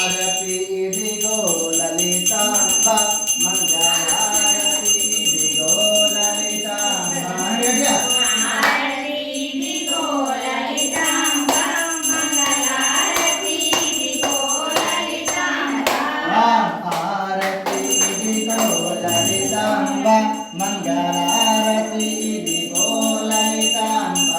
హారతి ఇదిగో లలితాంబ మంగళహారతి ఇదిగో లలితాంబ మంగళారతి ఇదిగో లలితాంబ హారతి ఇదిగో లలితాంబ మంగళారతి ఇదిగో లలితాంబ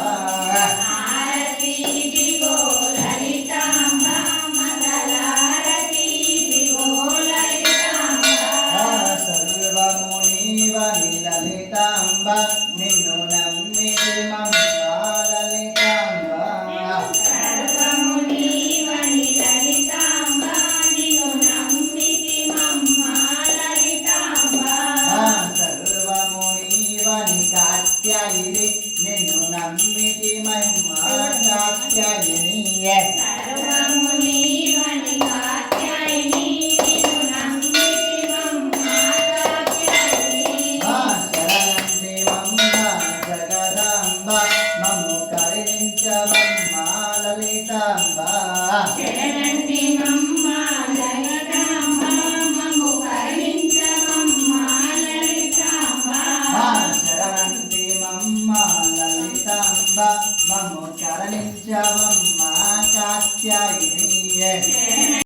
సర్వమునివని లలితాంబ నిన్ను నమ్మితి మమ్మ లలితాంబ సర్వమునివని లలితాంబ నిన్ను నమ్మితి మమ్మ లలితాంబ సర్వమునివని కాత్యాయిని నిన్ను నమ్మితి మమ్మ కాత్యాయిని సర్వమునివని కాత్యాయిని నిన్ను నమ్మితి మమ్మ కాత్యాయిని శరణంటి మమ్మ జగదాంబ మమ్ము కరుణించవమ్మ లలితాంబ శరణంటి మమ్మ లలితాంబ మమ్ము కరుణించవమ్మ లలితాంబ శరణంటి మమ్మ లలితాంబ మమ్ము కరుణించవమ్మ కాత్యాయిని